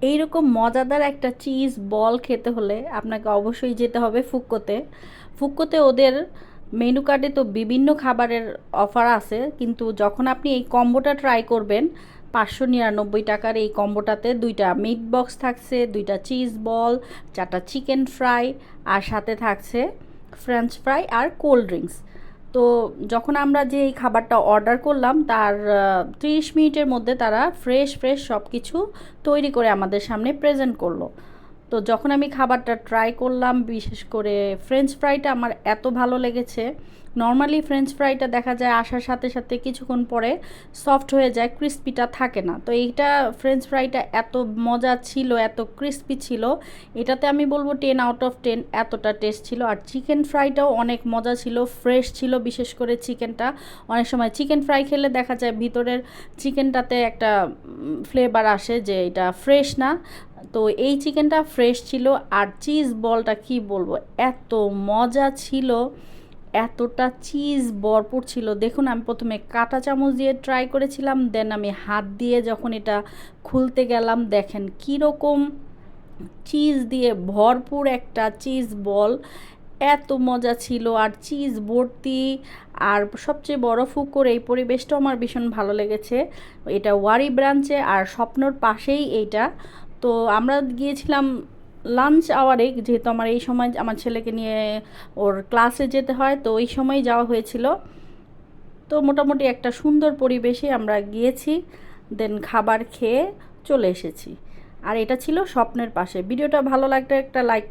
এইরকম মজাদার একটা চিজ বল খেতে হলে আপনাকে অবশ্যই যেতে হবে ফুক্কোতে। ফুক্কোতে ওদের মেনু কার্ডে তো বিভিন্ন খাবারের অফার আছে, কিন্তু যখন আপনি এই কম্বোটা ট্রাই করবেন, 599 টাকার এই কম্বোটাতে 2টা মিট বক্স থাকছে, 2টা চিজ বল, 4টা চিকেন ফ্রাই, আর সাথে থাকছে ফ্রেঞ্চ ফ্রাই আর কোল্ড ড্রিঙ্কস। তো যখন আমরা যে এই খাবারটা অর্ডার করলাম তার 30 মিনিটের মধ্যে তারা ফ্রেশ ফ্রেশ সব কিছু তৈরি করে আমাদের সামনে প্রেজেন্ট করলো। তো যখন আমি খাবারটা ট্রাই করলাম, বিশেষ করে ফ্রেঞ্চ ফ্রাইটা আমার এত ভালো লেগেছে। নর্মালি ফ্রেঞ্চ ফ্রাইটা দেখা যায় আসার সাথে সাথে কিছুক্ষণ পরে সফট হয়ে যায়, ক্রিস্পিটা থাকে না। তো এইটা ফ্রেঞ্চ ফ্রাইটা এত মজা ছিল, এত ক্রিস্পি ছিল, এটাতে আমি বলবো 10 আউট অফ 10, এতটা টেস্ট ছিল। আর চিকেন ফ্রাইটাও অনেক মজা ছিল, ফ্রেশ ছিল, বিশেষ করে চিকেনটা। অনেক সময় চিকেন ফ্রাই খেলে দেখা যায় ভিতরের চিকেনটাতে একটা ফ্লেভার আসে যে এটা ফ্রেশ না। তো এই চিকেনটা ফ্রেশ ছিল। আর চিজ বলটা কি বলবো, এত মজা ছিল, এতটা চিজ ভরপুর ছিল। দেখুন, আমি প্রথমে কাঁটা চামচ দিয়ে ট্রাই করেছিলাম, দেন আমি হাত দিয়ে যখন এটা খুলতে গেলাম, দেখেন কীরকম চিজ দিয়ে ভরপুর একটা চিজ বল। এত মজা ছিল, আর চিজ ভর্তি। আর সবচেয়ে বড় ফুকোর এই পরিবেশটাও আমার ভীষণ ভালো লেগেছে। এটা ওয়ারি ব্রাঞ্চে, আর স্বপ্নর পাশেই এইটা। তো আমরা গিয়েছিলাম লাঞ্চ আওয়ারে, যেহেতু আমার এই সময় আমার ছেলেকে নিয়ে ওর ক্লাসে যেতে হয়, তো ওই সময় যাওয়া হয়েছিল। তো মোটামুটি একটা সুন্দর পরিবেশে আমরা গিয়েছি, দেন খাবার খেয়ে চলে এসেছি। আর এটা ছিল স্বপ্নের পাশে। ভিডিওটা ভালো লাগলে একটা লাইক